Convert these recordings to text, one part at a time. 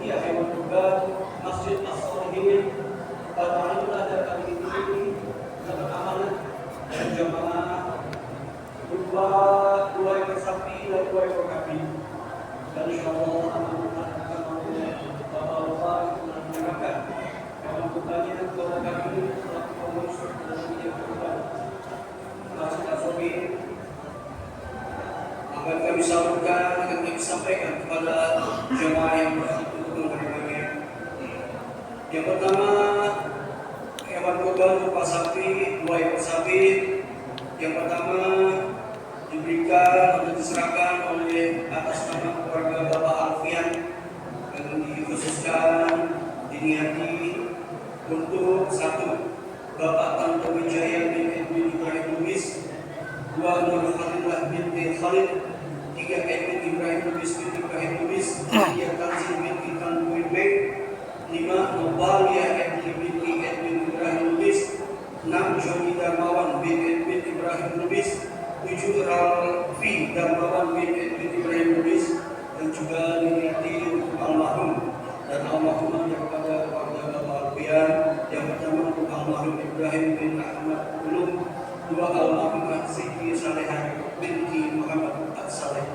panitia hewan kurban Masjid As-Solihin pada pada kali ini dapat amanah jamaah dua ekor sapi dan 2 ekor kambing. Dan insyaallah amanah akan bapak-bapak yang menyerahkan hewan kurbannya kepada kami selaku pengurus dan panitia kurban Masjid As-Solihin. Akan kami salurkan, akan kami sampaikan kepada jemaah yang berhak untuk menerimanya. Yang pertama, hewan kurban berupa sapi, 2 ekor sapi. Yang pertama diberikan atau diserahkan oleh atas nama keluarga Bapak Alfian yang dikhususkan diniati untuk 1 Bapak Tanto Wijaya bin Edwin Ibrahim Lubis, 2 Nur Khalillah binti Khalid, 3 Edwin Ibrahim Lubis binti Ibrahim Lubis, 4 Tanzil binti Tanwin Bek, 5 Nobalia Edwin binti Edwin Ibrahim Lubis, 6 Joni Darmawan bin Edwin Ibrahim Lubis, 7 Ralfi Darmawan bin Edwin Ibrahim Lubis, dan juga diniati untuk almarhum dan almarhumah kepada keluarga Bapak Alfian. Yang pertama untuk almarhum Ibrahim bin Ahmad Ulum, 2 almarhumah Siti Salehah binti Muhammad Saleh.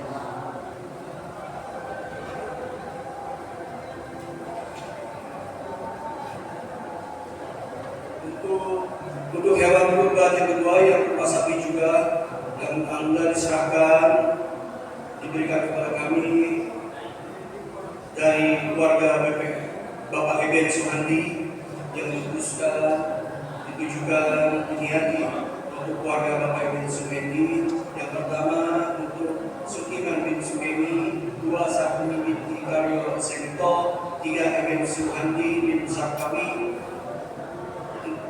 Untuk hewan kurban yang kedua yang berupa sapi juga yang Anda diserahkan diberikan kepada kami dari keluarga Bapak Eben Suhandi yang dikhususkan ditujukan diniati untuk keluarga Bapak Eben Suhandi. Yang pertama untuk Sukiman bin Suhemi, 2 Sakuni binti Karyo Semito, 3 Eben Suhandi bin Sarkawi,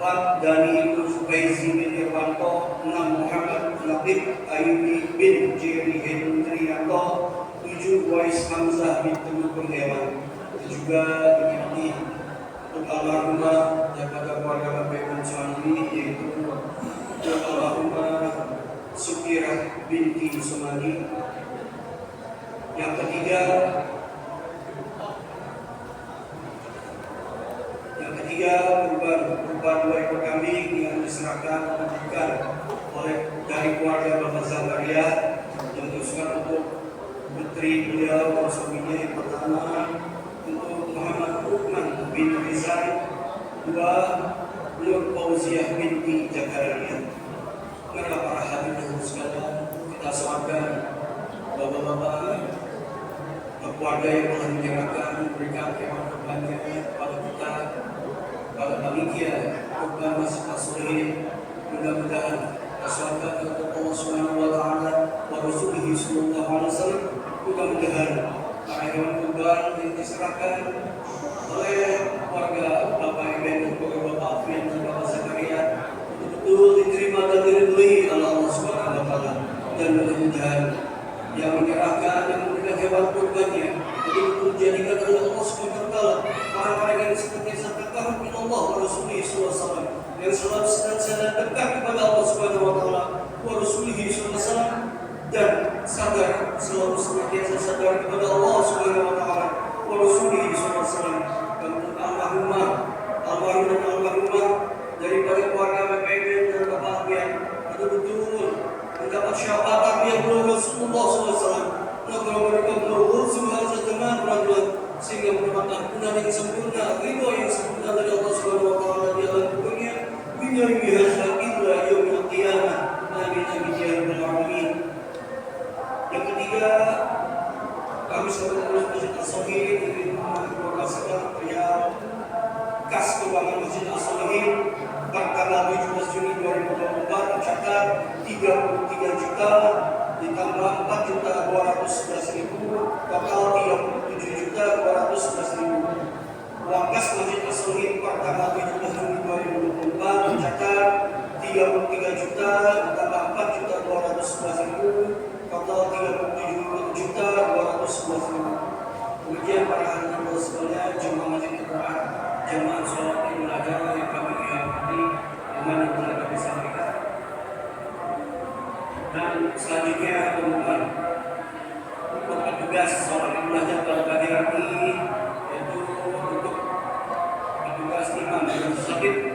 4 Dani Faizi bin Irwanto, 6 Muhammad Labib Ayubi bin Jerry Hendrianto, 7 Wais Hamzah bin Telur Hewan. Juga diniati untuk almarhumah daripada keluarga Bapak Ibu Suhandi, yaitu almarhumah Sukirah binti Sumadi. Yang ketiga berupa 2 ekor kambing yang diserahkan diberikan oleh dari keluarga Bapak Zakaria yang dikhususkan untuk putri beliau dan suaminya. Yang pertama untuk Muhammad Uthman bin Rizal, 2 Nur Fauziah binti Zakaria. Karena para hadirin sekalian, kita sematkan bapak-bapak keluarga yang telah menyerahkan memberikan hewan kurbannya kepada kita pada panitia kurban Masjid As-Solihin. Mudah-mudahan asalkan kepada Allah Subhanahu wa taala wa Rasulih sallallahu alaihi wasallam, mudah-mudahan para hewan kurban yang diserahkan oleh keluarga Bapak Eben dan keluarga Bapak Alfian dan Bapak Zakaria betul-betul diterima dan diridhoi oleh Allah Subhanahu wa taala, dan mudah-mudahan yang menyerahkan dan memberikan hewan kurbannya betul-betul dijadikan oleh Allah Subhanahu wa taala orang-orang yang seperti sabda Allah wa Rasulih sallallahu alaihi wasallam yang selalu senantiasa dekat kepada Allah Subhanahu wa taala wa Rasulih sallallahu alaihi wasallam, dan sadar selalu senantiasa sadar kepada Allah Subhanahu wa taala wa Rasulih sallallahu alaihi wasallam. Dan almarhumah daripada keluarga Bapak Eben dan Bapak Alfian betul-betul mendapat syafaat yang Rasulullah SAW. Maka mereka berwujuh zaman rajulan sehingga mendapat ampunan yang sempurna, ridho yang sempurna dari Allah Subhanahu wa taala di alam dunia. Dunia biasa illa yaumil qiyamah. Amin amin ya rabbal alamin. Yang ketiga, kami sebagai pengurus Masjid As-Solihin ingin menginformasikan perihal kas keuangan Masjid As-Solihin tanggal 17 Juni 2024 tercatat 33 juta ditambah 4.211.000, total 37.211.000. Uang kas Masjid As-Solihin tanggal 17 Juni 2024 tercatat 33 juta ditambah 4.211.000, total 37.211.000. Kemudian para hadirin sekalian, jemaah Masjid Al-Quran, jemaah sholat Idul Adha yang kami hormati, yang telah kami sampaikan. Dan selanjutnya pengumuman untuk petugas sholat Idul Adha pada pagi hari ini, yaitu yang sakit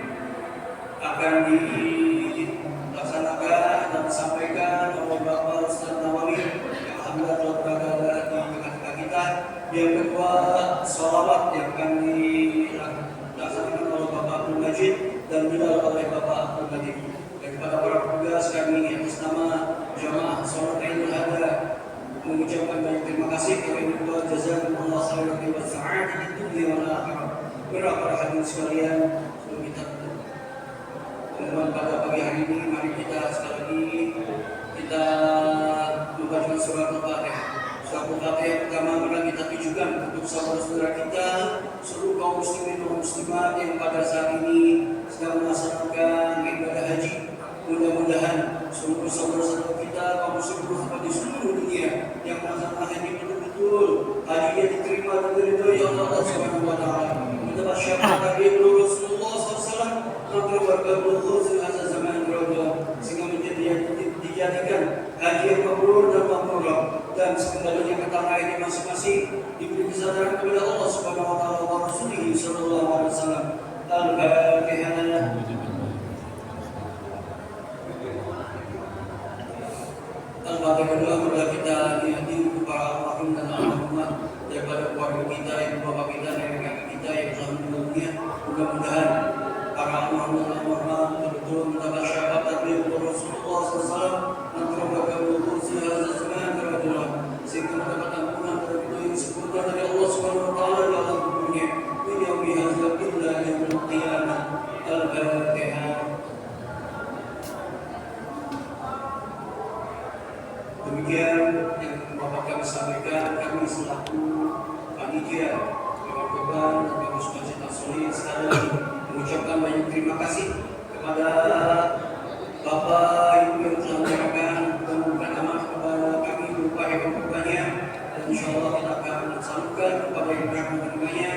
akan dilaksanakan dan disampaikan oleh Bapak Ustaz Nawawi yang alhamdulillah telah berada di tengah-tengah kita. Yang kedua, sholawat yang akan dilaksanakan oleh Bapak Abdul Majid dan dilakukan oleh Bapak Abdul Majid. Dan kepada para petugas kami atas nama jamaah sholat Idul Adha mengucapkan banyak terima kasih kepada jazakumullah khairan wa sa'adat di dunia wal akhirah. Para hadirin sekalian, sebelum kita pengumuman pada pagi hari ini, mari kita sekali lagi kita membaca surat Al-Fatihah. Surat Al-Fatihah pertama adalah kita tujukan untuk saudara-saudara kita, seluruh kaum muslimin dan muslimat yang pada saat ini sedang melaksanakan ibadah haji. Mudah-mudahan seluruh saudara-saudara kita kaum muslimin di seluruh dunia yang melaksanakan haji betul-betul hajinya diterima dan diridhoi Allah Subhanahu wa taala. Mendapat syafaat dari Rasulullah SAW nanti berkabul sehingga zaman berada sehingga dijadikan haji yang mabrur dan makbul dan sekembalinya ke tanah ini masing-masing diberi kesadaran kepada Allah Subhanahu wa taala wa Rasulih sallallahu alaihi wasallam. Al-Fatihah. Al-Fatihah kedua adalah kita dihadir para almarhum dan almarhumah daripada keluarga kita, ibu bapak kita, nenek kakek kita yang telah meninggal dunia. Mudah-mudahan para almarhum dan almarhumah betul-betul mendapat syafaat dari Rasulullah SAW nanti berkabul sehingga zaman berada sehingga mendapat ampunan dari itu yang sempurna dari Allah Subhanahu wa taala dalam kuburnya. Min yaumi hadzal illa yaumul qiyamah. Al-Fatihah. Demikian yang Bapak kami sampaikan, kami selaku panitia kewajiban dan Bagus Masjid As-Solih sekali lagi mengucapkan banyak terima kasih kepada Bapak Ibu yang telah menyerahkan dan memberikan amanah kepada kami berupa hewan-hewannya, dan insya Allah kita akan salurkan kepada yang berhak menerimanya.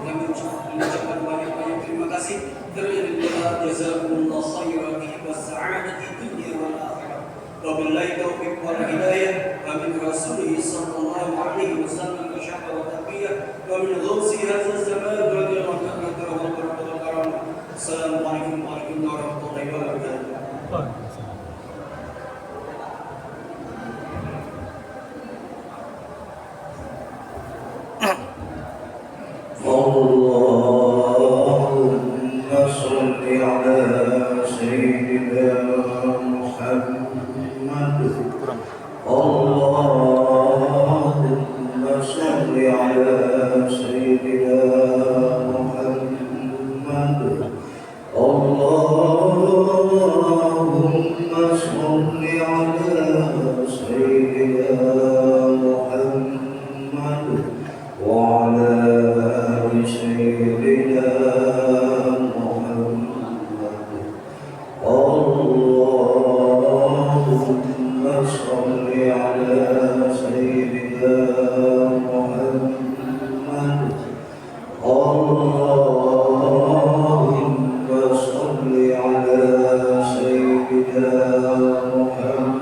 Kami mengucapkan banyak-banyak terima kasih. Terima jazakumullah khairan wa sa'adat di dunia wal akhirah. Wabillahi taufiq wal hidayah. Amin Rasulih sallallahu alaihi wasallam wa syafa wa taqiyah wa min ghawsi hadza zaman radhiyallahu ta'ala wa barakatuh. Assalamualaikum warahmatullahi wabarakatuh. Allahumma sholli ala sayyidina Muhammad. Allahumma sholli ala sayyidina Muhammad. Allahumma sholli ala sayyidina Muhammad wa ala ali sayyidina Muhammad. Allahumma sholli ala sayyidina Muhammad. Allahumma sholli ala sayyidina Muhammad.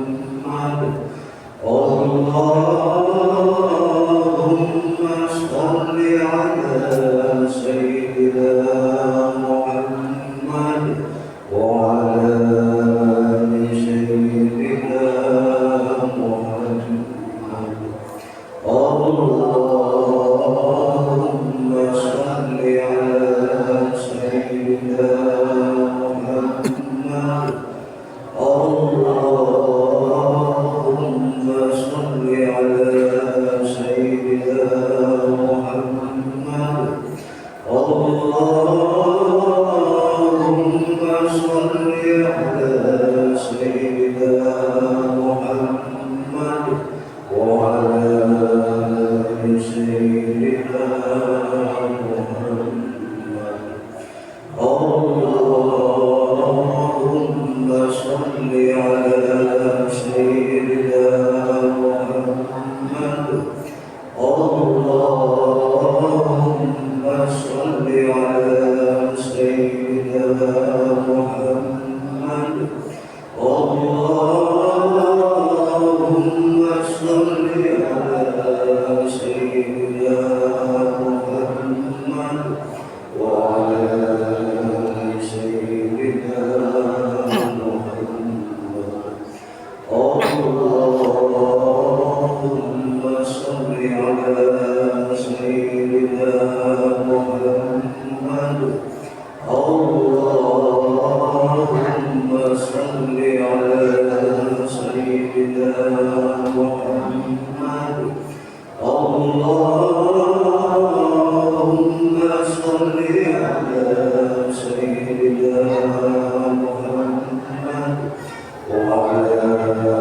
وعلى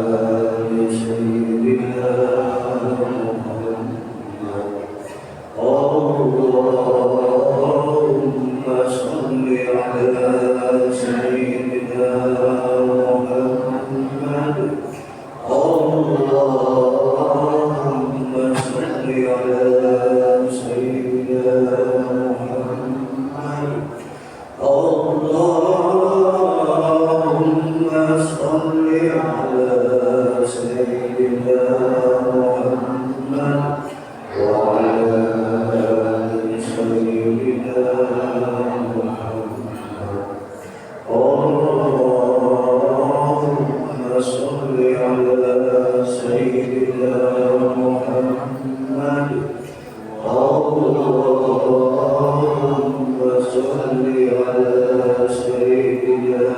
آل سيدنا محمد اللهم صل على سيدنا محمد اللهم صل على سيدنا محمد اللهم صل على سيدنا محمد وعلى آل سيدنا محمد اللهم صل على سيدنا محمد اللهم صل على سيدنا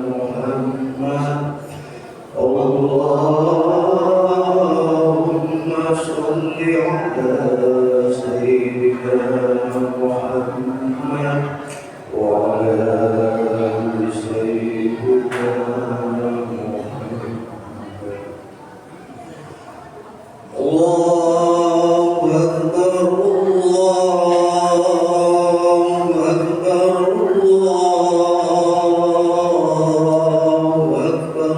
محمد اللهم صل على سيدنا محمد وعلى آل سيدنا محمد الله أكبر الله أكبر الله أكبر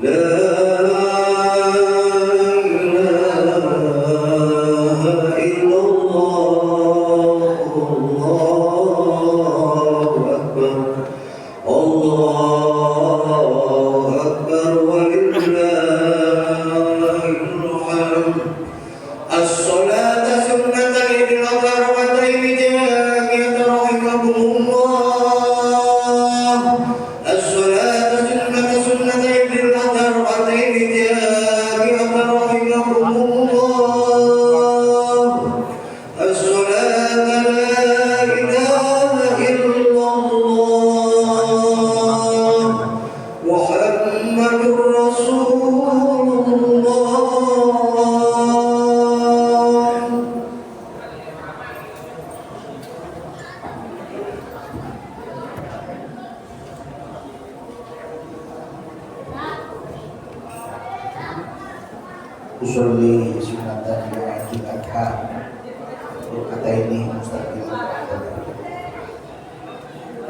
لا إله إلا الله الله أكبر الله أكبر ولله الحمد الصلاة سنة للغربتين جاءت رحمكم الله الصلاة سنة للغربتين جاءت رحمكم الله الصلاة لا إله إلا الله محمد رسول الله usolli sunatan Idul Adha kata ini mustaqil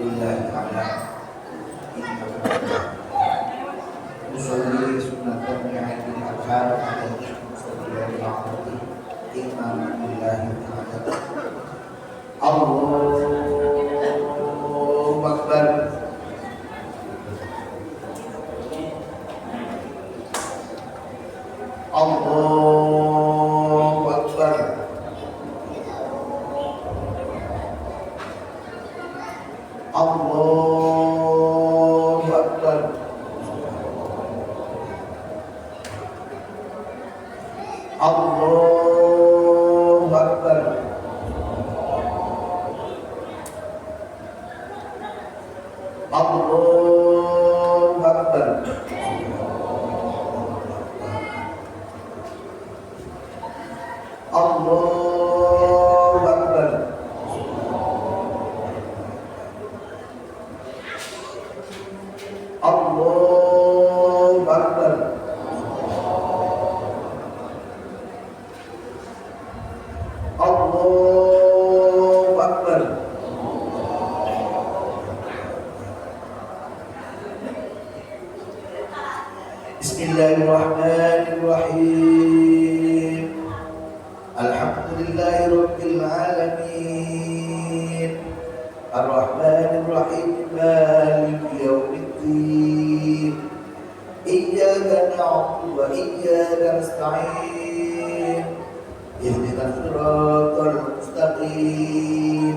lillahi ta'ala usolli sunatan Idul Adha kata ini mustaqil imam lillahi ta'ala Allahu Akbar Allahu Akbar Allahu Akbar Allahu Akbar Allahu Akbar Allahu Akbar Allahu Akbar Allahu Akbar Bismillahirrahmanirrahim Alhamdulillahi Rabbil Alamin Ar-Rahmanirrahim Maliki Yawmiddin Iyyaka na'budu wa iyyaka nasta'in Ihdinas siratal mustaqim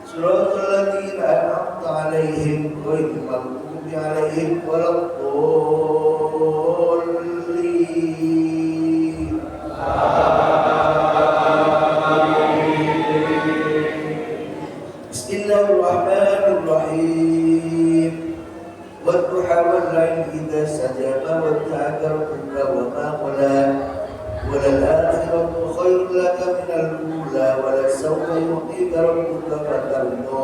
Siratal ladzina an'amta 'alaihim ghairil maghdubi 'alaihim waladdallin Bismillahirrahmanirrahim Wadduha wal-laili idza saja ma wadda'aka rabbuka wa ma qala walal-akhiratu khairun laka minal ula wa lasawfa yu'tika rabbuka fatarda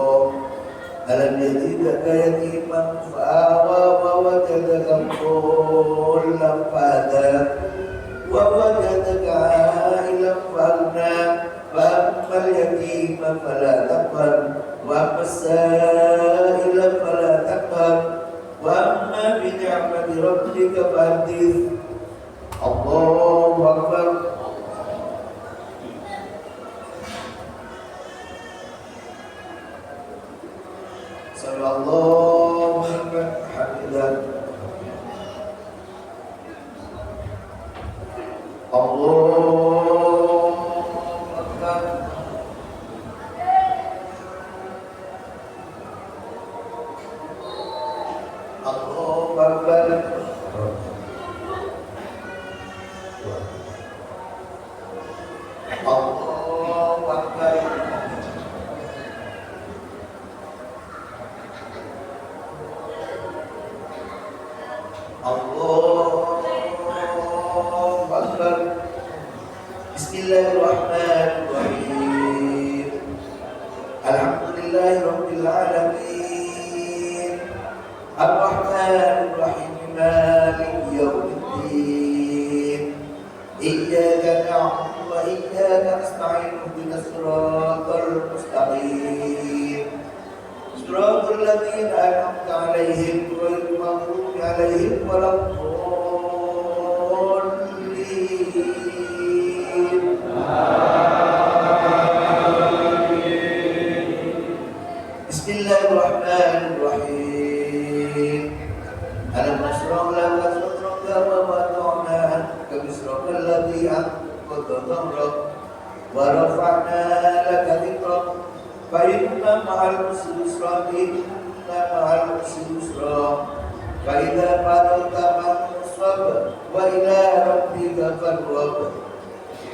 ألم يجدك يتيما فآوى ووجدك ضالا فهدى ووجدك عائلا فأغنى فأما اليتيم فلا تقهر وأما السائل فلا تقهر وأما بنعمة ربك فحدث. الله أكبر. Sallallahu alaihi hamidah. Allahu Akbar. Allahu Akbar. Allahu Akbar. Allahu Akbar. Bismillahirrahmanirrahim. Alhamdulillahi rabbil alamin. Ar-Rahmanir Rahim. Maliki yaumiddin. Iyyaka na'budu wa iyyaka nasta'in. Ihdinas siratal mustaqim. Siratal ladzina an'amta 'alaihim ghairil maghdubi 'alaihim waladdallin. Bismillahirrahmanirrahim. Alam nashrah laka sadraka wa wada'na anka wizraka alladhi anqadha dhahrak wa rafa'na laka dhikrak fa inna ma'al usri yusra inna ma'al usri yusra fa idza faragta fansab wa ila rabbika farghab.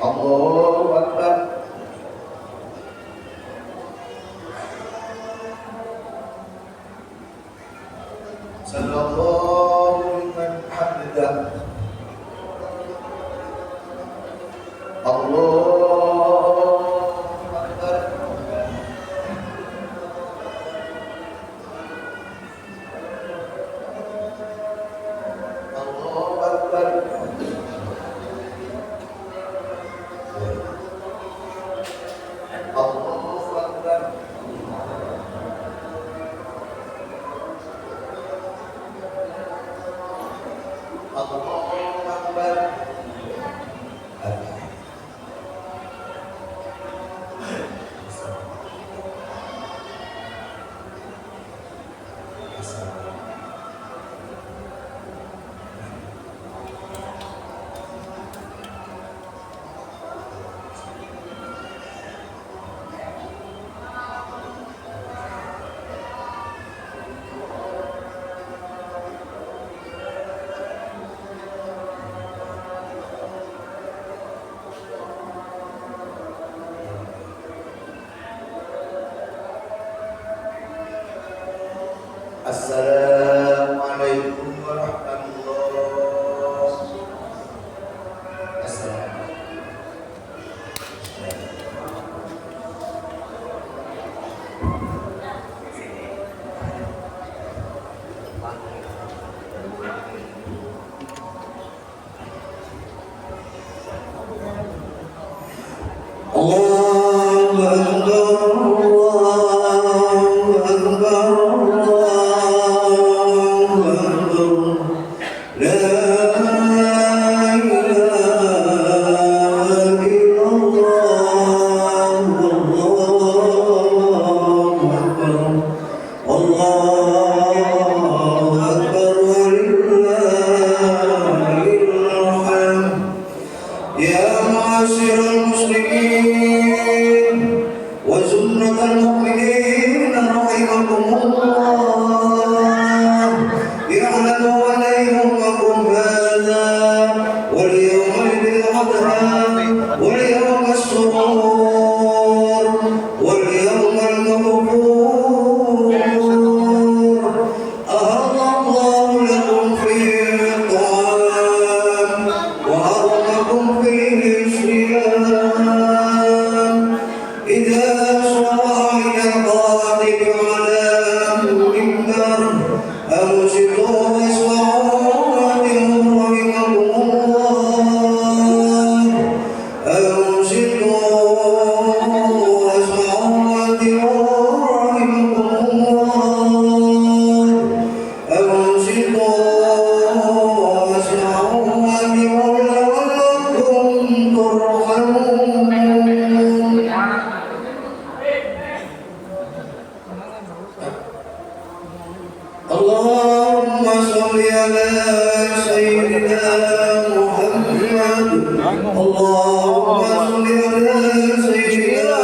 Allahu Akbar. Sallallahu liman hamidah. Allahu Akbar. Allahu Akbar. Allahu Akbar. Allahu Akbar. Assalamualaikum warahmatullahi wabarakatuh. Allahu Akbar. Allahu Akbar. La ilaha illallah. Allahu Akbar. Allahu Akbar. Walillahil hamd. Ya ma'asyiral muslimin wa zumratal mu'minin rahimakumullah. I'lamu alaykum hadha wal yawma bil adha wal yawma as-surur wal yawma al-maghfur. Ahadallahu lakum fihi ta'am wa haramakum fihi siyam. Idza sa'ida qatil ala على سيدنا محمد اللهم صل على سيدنا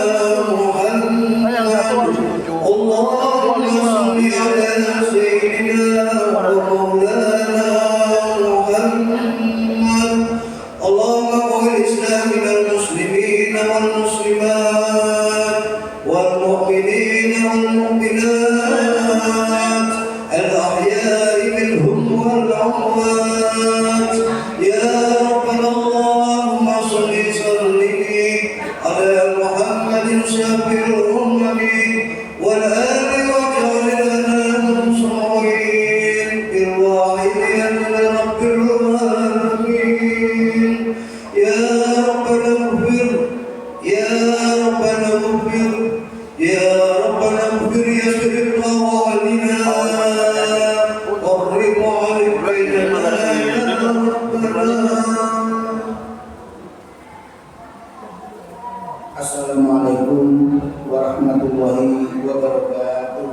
محمد اللهم صل على سيدنا ومولانا محمد اللهم اغفر الإسلام والمسلمين والمسلمات والمؤمنين والمؤمنات الأحياء منهم والأموات يا ربنا اللهم صل وسلم على محمد شافع الأمم والآل واجعل لنا منصورين بالواحد رب العالمين يا ربنا اغفر يا ربنا اغفر يا ربنا اغفر يسر طوالنا قرب علينا يا ربنا. Assalamualaikum warahmatullahi wabarakatuh.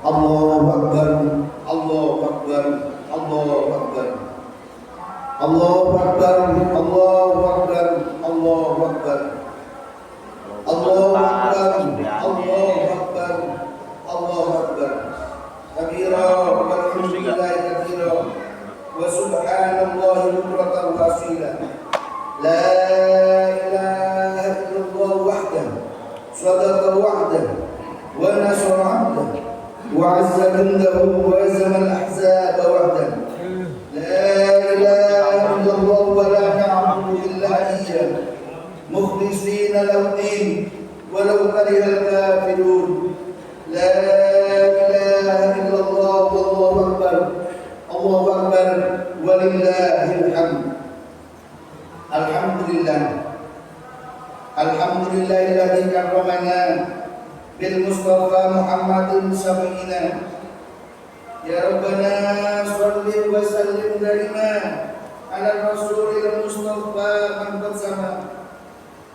Allahu Akbar, Allahu Akbar, Allahu Akbar. Allahu Akbar, Allahu Akbar, Allahu Akbar. Allahu Akbar, Allahu Akbar, Allahu Akbar. Kabira walhamdulillahi katsira wa subhanallahi bukratan wa asila. La ilaha illallah wahdahu sadaqa wa'dahu wa nasara 'abdahu wa 'azza jundahu wa hazama al-ahzaba wahdahu. La ilaha illallah wa la na'budu illa iyyahu mukhlishina lahu din walau kariha al-kafirun. La ilaha illallah wallahu akbar. Allahu akbar walillahil hamd. Alhamdulillah, alhamdulillahilladzi karramana bil Mustafa Muhammadin sabiina. Ya Rabbana shalli wa sallim daima ala Rasulil Mustafa man qad sama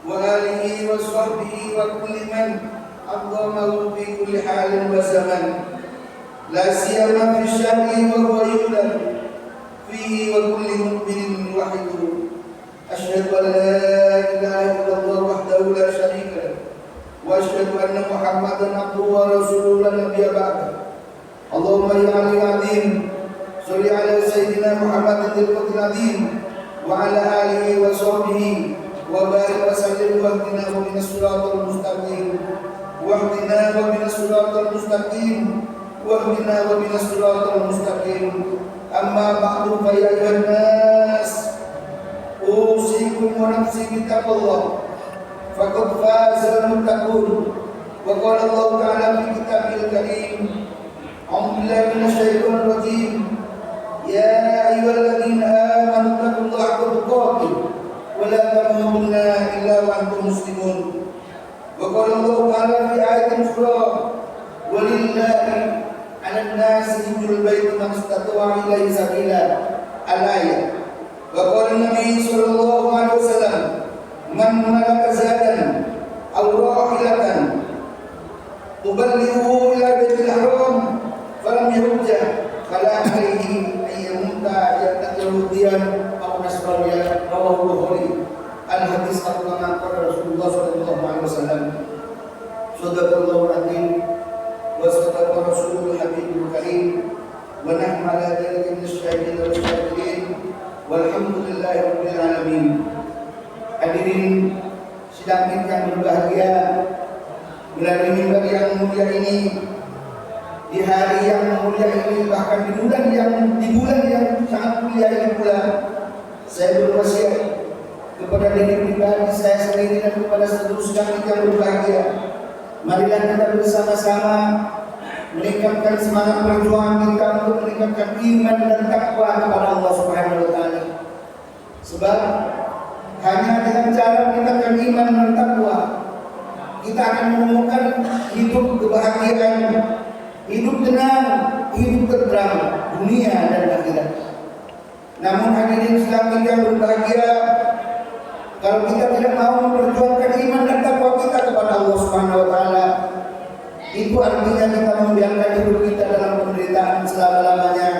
wa alihi wa sahbihi wa kulli man aqamahu fi kulli halin wa zaman. La siyama fi syarri wa huwa yu'lam fihi wa kulli mu'minin wahidun. أشهد أن لا إله إلا الله وحده لا شريك له وأشهد أن محمدا عبده ورسوله لا نبي بعده. اللهم يا علي العظيم صل على سيدنا محمد الفضل العظيم وعلى آله وصحبه وبارك وسلم واهدنا ومن الصراط المستقيم واهدنا ومن الصراط المستقيم واهدنا ومن الصراط المستقيم. أما بعد فيا أيها الناس أوصيكم ونفسي بتقوى الله فقد فاز المتقون. وقال الله تعالى في كتابه الكريم أعوذ بالله من الشيطان الرجيم يا أيها الذين آمنوا اتقوا الله حق تقاته ولا تموتن إلا وأنتم مسلمون. وقال الله تعالى في آية أخرى ولله على الناس حج البيت من استطاع إليه سبيلا الآية. وقال النبي صلى الله عليه وسلم من ملك زادا أو راحلة تبلغه إلى بيت الحرام فلم يرجع فلا عليه أن يموت يتقي الديان أو نصرانيا. رواه البخاري. الحديث كما قال رسول الله صلى الله عليه وسلم صدق الله العظيم وصدق رسوله الحبيب الكريم ونحن على ذلك من الشاهدين والشاكرين walhamdulillahi rabbil alamin. Hadirin sidang yang berbahagia, melalui mimbar yang mulia ini, di hari yang mulia ini, bahkan di bulan yang sangat mulia ini pula, saya berwasiat kepada diri pribadi saya sendiri dan kepada seluruh sidang yang berbahagia. Marilah kita bersama-sama meningkatkan semangat perjuangan kita untuk meningkatkan iman dan takwa kepada Allah Subhanahu wa taala. Sebab hanya dengan cara meningkatkan iman dan takwa kita akan menemukan hidup kebahagiaan, hidup tenang, hidup tenteram dunia dan akhirat. Namun hadirin sekalian yang berbahagia, kalau kita tidak mau memperjuangkan iman dan takwa kita kepada Allah Subhanahu wa taala, itu artinya kita membiarkan hidup kita dalam penderitaan penderitaan selama-lamanya.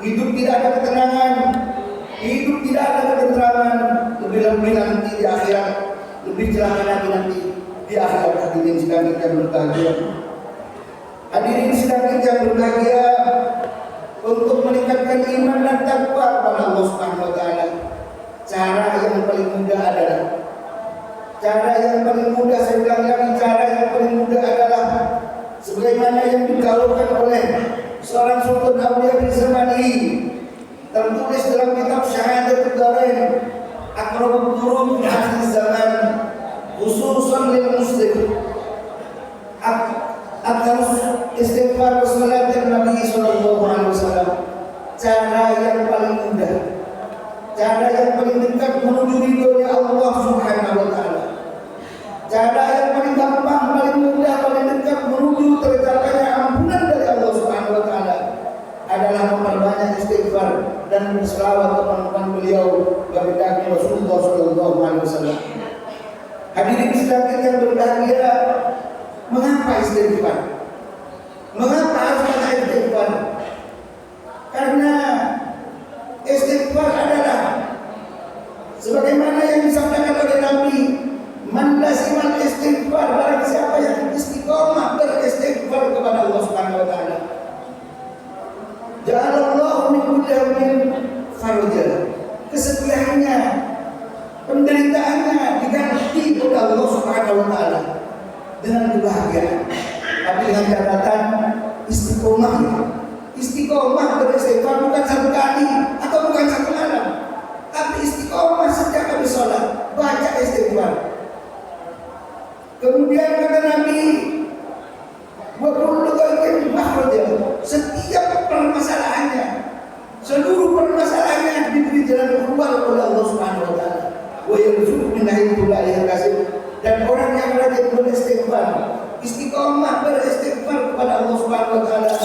Hidup tidak ada ketenangan, hidup tidak ada ketenteraman, lebih-lebih nanti di akhirat, lebih celaka lagi nanti di akhirat. Hadirin sidang kita yang berbahagia, hadirin sidang kita yang berbahagia, untuk meningkatkan iman dan takwa kepada Allah Subhanahu wa taala, cara yang paling mudah adalah cara yang paling mudah adalah sebagaimana yang digaulkan oleh seorang sultan Aulia bin Zamani, tertulis dalam kitab Syahadatul Darain, Aqrabul Qurun fi akhir zaman, khususan lil muslim, atarus istighfar wassalat Nabi sallallahu alaihi wasallam. Cara yang paling mudah, cara yang paling dekat menuju ridhonya Allah Subhanahu wa taala, cara yang paling gampang, paling mudah, paling dekat menuju tercapainya ampunan dari Allah Subhanahu wa taala adalah memperbanyak istighfar dan berselawat kepada beliau baginda Rasulullah sallallahu alaihi wasallam. Hadirin sekalian yang berbahagia, mengapa istighfar? Mengapa harus banyak istighfar? Karena istighfar adalah sebagaimana yang disampaikan oleh Nabi, man lazimal istighfar, barang siapa yang istiqomah beristighfar kepada Allah Subhanahu wa taala, ja'alallahu min kulli hammin farja. Kesedihannya, penderitaannya diganti oleh Allah Subhanahu wa taala dengan kebahagiaan. Tapi dengan catatan istiqomah. Istiqomah beristighfar bukan satu kali atau bukan satu malam, tapi istiqomah setiap habis sholat baca istighfar. Kemudian kata Nabi, wa kullu dzalika makhraja, setiap permasalahannya, seluruh permasalahannya diberi jalan keluar oleh Allah Subhanahu wa taala. Wa yarzuqu min haitsu la yahtasib, dan orang yang rajin beristighfar, istiqomah beristighfar kepada Allah Subhanahu wa taala,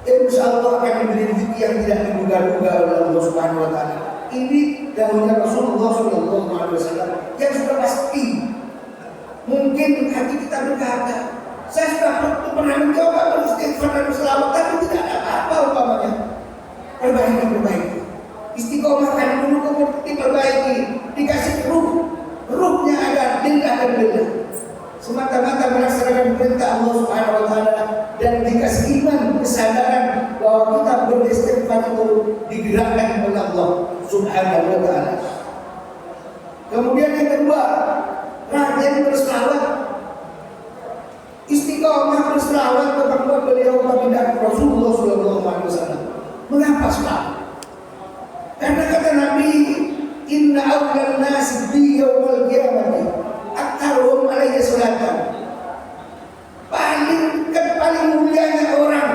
insya Allah akan diberi rezeki yang tidak diduga-duga oleh Allah Subhanahu wa taala. Ini dahulunya Rasulullah sallallahu alaihi wasallam yang sudah pasti. Mungkin hati kita berkata, saya sudah pernah mencoba beristighfar dan berselawat, tapi tidak ada apa-apa umpamanya. Perbaiki. Istiqomahkan dulu, kemudian diperbaiki, dikasih ruhnya ada lillah dan billah, semata-mata melaksanakan perintah Allah Subhanahu wa taala, dan dikasih iman, kesadaran bahwa kita beristighfar itu digerakkan oleh Allah Subhanahu wa taala. Kemudian yang kedua, rajin berselawat, istiqomah berselawat kepada beliau baginda Rasulullah sallallahu alaihi wasallam. Mengapa selawat? Karena kata Nabi, inna awlan nas bi yaumil qiyamah aktaruhum alayya salatan. Paling mulianya orang,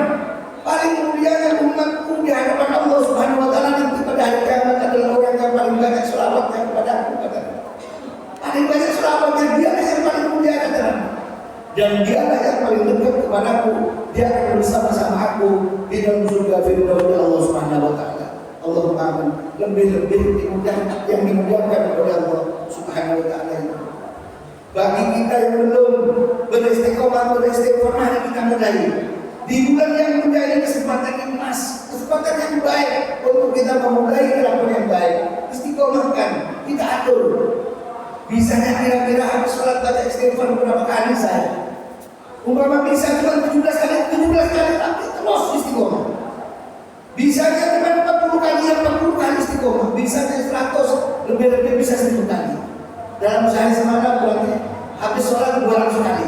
paling mulianya umatku di hadapan Allah Subhanahu wa taala nanti pada hari kiamat adalah orang yang paling banyak selawatnya kepada aku, kata. Paling banyak selawatnya, dialah yang paling mulia, kata. Dan dialah yang paling dekat kepadaku, dia akan bersama-sama aku di dalam surga firdaus Allah Subhanahu wa taala. Allahumma amin. Lebih-lebih yang dimuliakan oleh Allah Subhanahu wa taala. Bagi kita yang belum beristiqomah, mari kita mulai. Di bulan yang mulia ini kesempatan yang emas, kesempatan yang baik untuk kita memulai kelakuan yang baik. Istiqomahkan, kita atur. Bisanya kira-kira habis sholat baca istighfar berapa kali saya? Umpama bisa cuma 17 kali, tapi terus istiqomah. Bisanya cuma 40 kali istiqomah. Bisanya 100, lebih-lebih bisa 1000 kali. Dalam sehari semalam berarti habis sholat 200 kali.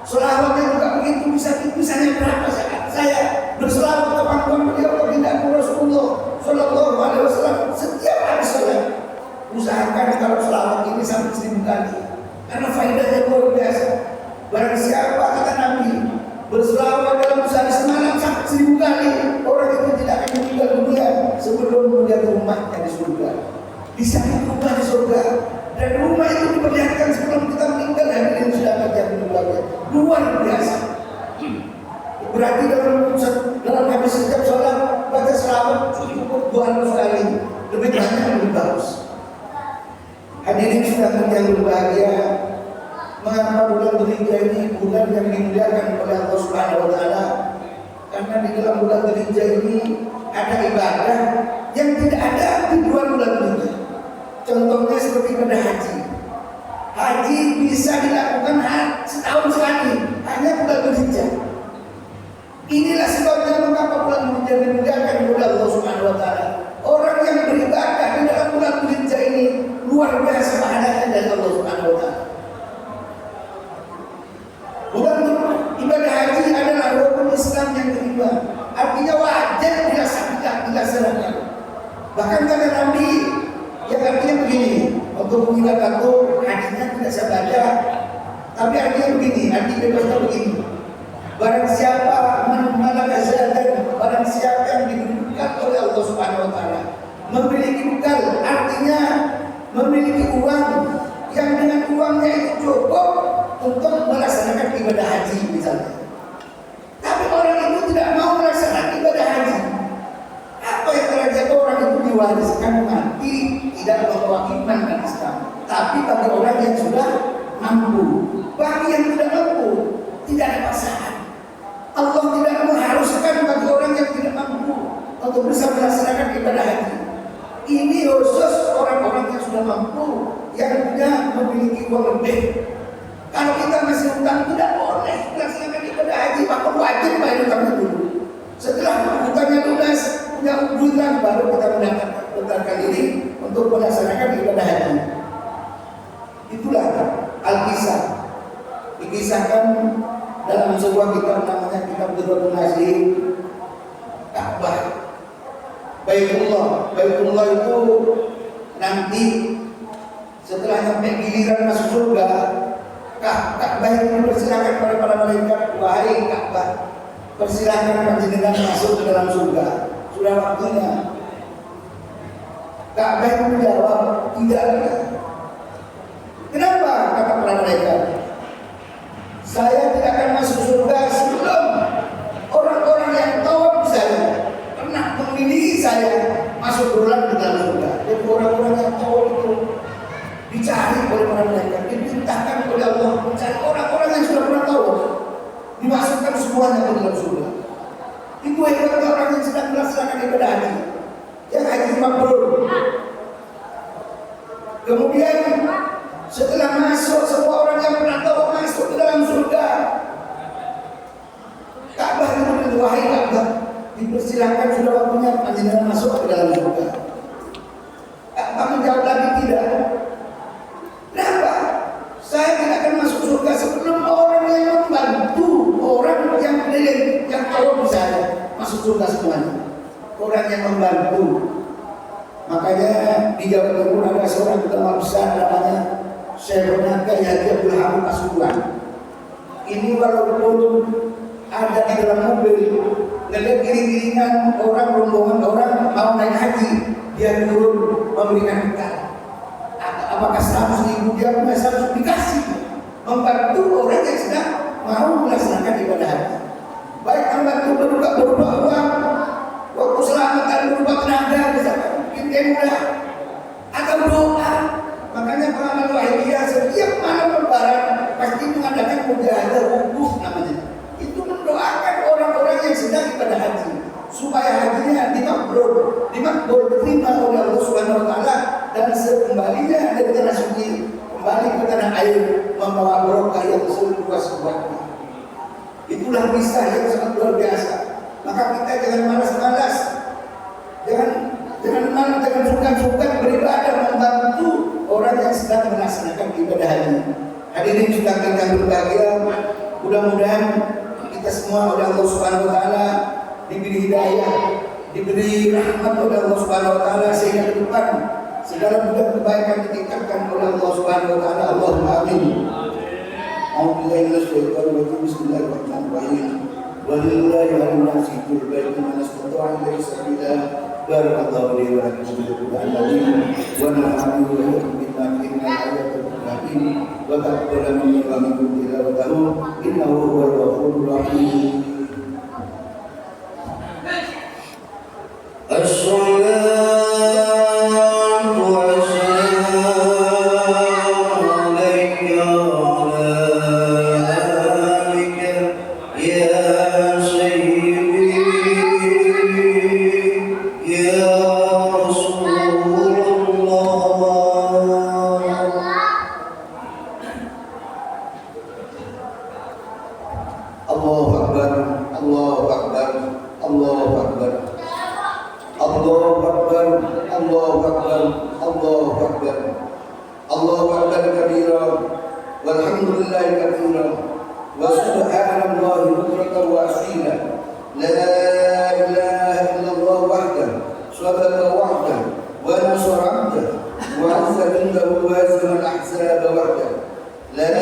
Sholawatnya juga begitu, bisanya berapa saya berselawat kepada beliau baginda Rasulullah sallallahu alaihi wasallam setiap habis sholat. Usahakan kalau selawat ini sampai 1000 kali, karena faedahnya luar biasa. Barang siapa, kata Nabi, berselawat dalam sehari semalam sampai 1000 kali, orang itu tidak akan meninggal dunia sebelum melihat rumahnya di surga. Bisa rumah di surga, dan rumah itu diperlihatkan sebelum kita meninggal. Hadirin sudah terjadi berbagai luar biasa. Berarti dalam habis setiap sholat baca selawat cukup 200 kali, lebih banyak lebih bagus. Hadirin sudah yang berbahagia, mengapa bulan Dzulhijjah ini bulan yang dimuliakan oleh Allah Subhanahu wa taala? Karena di dalam bulan Dzulhijjah ini ada ibadah yang tidak ada di luar bulan Dzulhijjah. Contohnya seperti ibadah haji. Haji bisa dilakukan setahun sekali, hanya bulan Dzulhijjah. Inilah sebabnya mengapa bulan Dzulhijjah dimuliakan oleh Allah Subhanahu wa taala. Orang yang beribadah di dalam bulan Dzulhijjah ini luar biasa pahalanya dari Allah Subhanahu wa taala. Bukan ibadah haji adalah rukun Islam yang kedua. Artinya wajib dilaksanakan. Bahkan kata Nabi yang artinya begini, untuk mengilakan itu hajinya tidak saya baca, tapi artinya begini, arti bebasnya begini. Barang siapa barang siapa yang diberikan oleh Allah Subhanahu wa taala memiliki bekal, artinya memiliki uang yang dengan uangnya itu cukup untuk melaksanakan ibadah haji misalnya. Tapi orang itu tidak mau melaksanakan ibadah haji. Apa yang terjadi? Orang itu diwariskan mati tidak membawa iman dan Islam. Tapi bagi orang yang sudah mampu, bagi yang tidak mampu tidak ada paksaan. Allah tidak mengharuskan bagi orang yang tidak mampu untuk bisa melaksanakan ibadah haji. Ini khusus orang-orang yang sudah mampu, yang punya memiliki uang lebih. Kalau kita masih hutang tidak boleh melaksanakan ibadah haji, maka wajib bayar hutangnya dulu. Setelah hutangnya lunas, punya hutang baru kita mendaftarkan diri untuk melaksanakan ibadah haji. Itulah Al-Kisah. Dikisahkan dalam sebuah kitab namanya Kitab Durratun Nasim. Ka'bah, Baitullah itu nanti setelah sampai giliran masuk surga, Ka'bah itu persilakan kepada para malaikat, wahai Ka'bah, persilakan panjenengan masuk ke dalam surga, sudah waktunya. Ka'bah itu menjawab, tidak. Kenapa? Kata para malaikat, saya tidak akan masuk surga sebelum orang-orang yang tawaf saya pernah memilih saya masuk duluan ke dalam surga. Jadi orang-orang yang tawaf itu dicari oleh para malaikat, diperintahkan oleh Allah mencari orang-orang yang sudah pernah tawaf, dimasukkan semuanya ke dalam surga. Itu hebatnya orang yang sedang melaksanakan ibadah haji, yang haji mabrur. Kemudian setelah masuk, semua orang yang pernah tawaf masuk ke dalam surga. Ka'bah itu, wahai Ka'bah, dipersilakan sudah waktunya panjenengan masuk ke dalam surga. Ka'bah menjawab lagi, tidak. Kenapa? Saya tidak akan masuk surga sebelum orang yang membantu orang yang keliling, yang tawaf saya masuk surga semuanya. Orang yang membantu. Makanya di Jawa Timur ada seorang ulama besar namanya Syekh Haji Abdul Hamid Pasuruan. Ini walaupun ada di dalam mobil, ngelihat iring-iringan orang, rombongan orang mau naik haji, dia turun memberikan bekal. Apakah 100.000 dia punya 100 dikasih, membantu orang yang sedang mau melaksanakan ibadah haji. Baik membantu berupa uang, waktu selamatan berupa tenaga, misalkan mungkin tenda atau doa. Makanya pengamal Wahidiyah setiap malam lebaran pasti mengadakan mujahadah wukuf namanya. Itu mendoakan orang-orang yang sedang ibadah haji supaya hajinya dimakbul diterima oleh Allah Subhanahu wa taala, dan sekembalinya dari tanah suci kembali ke tanah air membawa barokah yang seluas-luasnya. Itulah kisah yang sangat luar biasa. Maka kita jangan malas-malas, jangan sungkan-sungkan beribadah membantu orang yang sedang melaksanakan ibadah haji. Hadirin sudah kita berbahagia, mudah-mudahan kita semua oleh Allah Subhanahu wa taala diberi hidayah, diberi rahmat oleh Allah Subhanahu wa taala sehingga ke depan segala bentuk kebaikan ditingkatkan oleh Allah Subhanahu wa taala. Allahumma amin. Bismillahirrahmanirrahim. Walillahi 'alan nasi kullu baitin man istata'a ilaihi sabila. Barakallahu li wa lakum fil Qur'anil wa nafa'ani wa iyyakum bima fihi min ayatil hakim wa taqabbal minni wa minkum tilawatahu innahu huwal ghafurur rahim. Ya Sayyidi Allahu Akbar, Allahu Akbar, Allahu Akbar. Allahu Akbar kabira, walhamdulillahi katsira, wa subhanallahi bukratan wa asila. La ilaha illallah wahdahu, sadaqa wa'dahu, wa nasara 'abdahu, wa 'azza jundahu wa hazama al-ahzaba wahdahu. La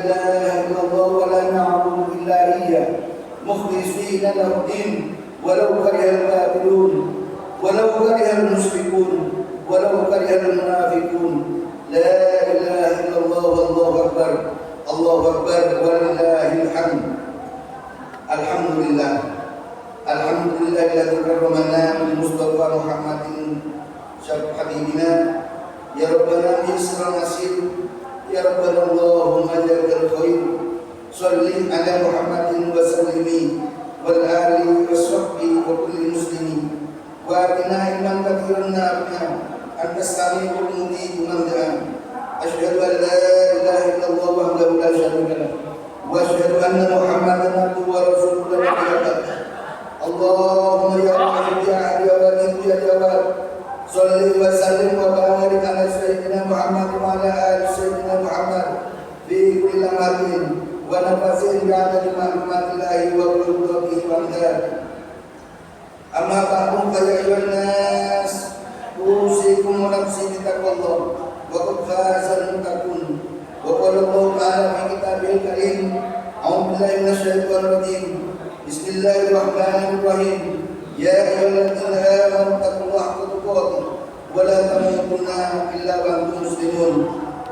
ilaha illallah wa la na'budu illa iyyah, mukhlishina lahu din, walau kariha al-kafirun, walau kariha al-musyrikun, walau kariha al-munafiqun. La ilaha illallah wallahu akbar, Allahu akbar walillahil hamd. Alhamdulillah, alhamdulillah alladzi karramana bil Mustafa Muhammadin syarif habibina. Ya Rabbana yusra nasir, ya Rabbana Allahumma jalal khair. Shalli ala Muhammadin wa sallimi wal ali wa sahbihi wa kulli muslimin. Wa atina ilman kathiran nafi'an, anta sami'ul mujib man da'a. Asyhadu an la ilaha illallah wahdahu la syarika lahu, wa asyhadu anna Muhammadan abduhu wa rasuluhu la nabiyya ba'dahu. Allahumma ya Rahman ya Ali ya Wali ya Jawad, shalli wa sallim wa barik ala sayyidina Muhammad wa ala ali sayyidina Muhammad fi kulli lamatin wa nafasin bi'adadi ma'lumatillahi wa qudratihi wa amdad. Amma ba'du fa ya ayyuhan nas, usikum wa nafsi bitaqwallah, wa qad faza al-muttaqun. Wa qala Allah ta'ala fi kitabihil karim, a'udzu billahi minasy syaithanir rajim. Bismillahirrahmanirrahim. Ya ayyuhalladzina amanu taqullaha haqqa tuqatih wa la tamutunna illa wa antum muslimun.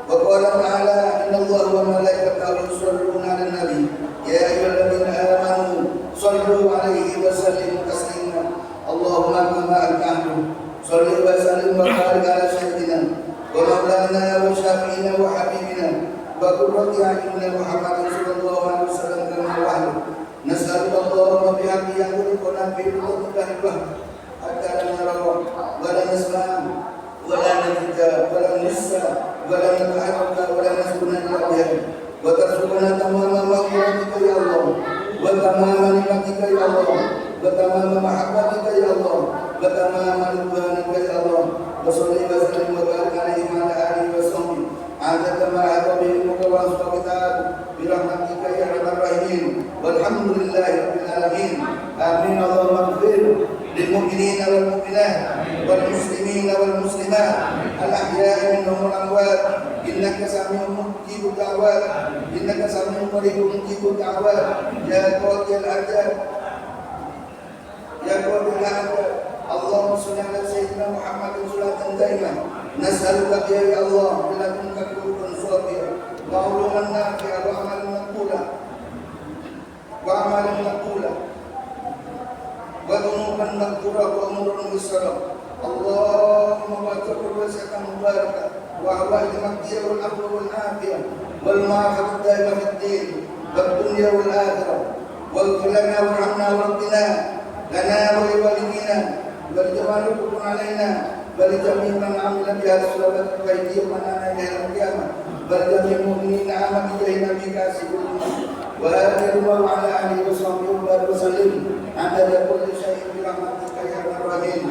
Wa qala ta'ala innallaha wa malaikatahu yusholluna 'alan nabi. Ya ayyuhalladzina amanu shallu 'alaihi wa sallimu taslima. Allahumma kama al-ahdu shalli wa sallim wa barik ala sayyidina wa maulana wa syafi'ina wa habibina wa qurrati a'yunina Muhammadin sallallahu alaihi wasallam kama wa'ala. Nas'aluka Allahumma bihamdi yang kulukuna fi lutufillahi hatta la nara wa la nasma' wa la nadja wa la nissa wa la nataharraka wa la nasbuna illa biha wa tarzuquna tamama maghfiratika ya Allah wa tamama nikmatika ya Allah wa tamama mahabbatika ya Allah wa tamama ridwanika ya Allah. Wa salli wa sallim wa barik alaihi wa ala alihi wa sahbihi adada ma a'tabihi wa asbaqatak bi rahmatika ya arhamar rahimin. Walhamdulillahi rabbil alamin. Amin. Allahumma ighfir lil mu'minina wal mu'minat wal muslimina wal muslimat al ahya'i minhum wal amwat innaka sami'un mujibud da'wat innaka sami'un qaribun mujibud da'wat ya qadil ajal ya qadil ajal. Allahumma shalli ala sayyidina Muhammadin salatan daimah. Nas'aluka ya Allah bi ladunka qulubun sadiqah wa uluman nafi'ah wa amalan maqbulah وأعمالا مقبولة وذنوبا مغفورة وأمور ميسرة. اللهم واتقوا وسعة مباركة وأهوال المغفرة والأمر والعافية والمعافاة الدائمة في الدين والدنيا والآخرة. واغفر لنا وارحمنا وردنا لنا ولوالدينا ولجميع الحكم علينا ولجميع من عمل بهذا الصلاة وأيديهم معنا إلى يوم القيامة ولجميع المؤمنين عامة إلى نبيك سيدنا وآخر وعلى آله وصحبه وسلم عدد كل شيء برحمتك يا أرحم الراحمين.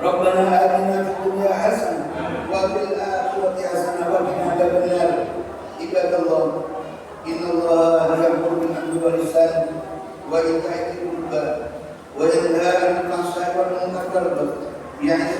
ربنا آتنا في الدنيا حسنة وفي الآخرة حسنة وقنا عذاب النار. عباد الله إن الله يأمر بالعدل والإحسان وإيتاء ذي القربى وينهى عن الفحشاء والمنكر والبغي يعظكم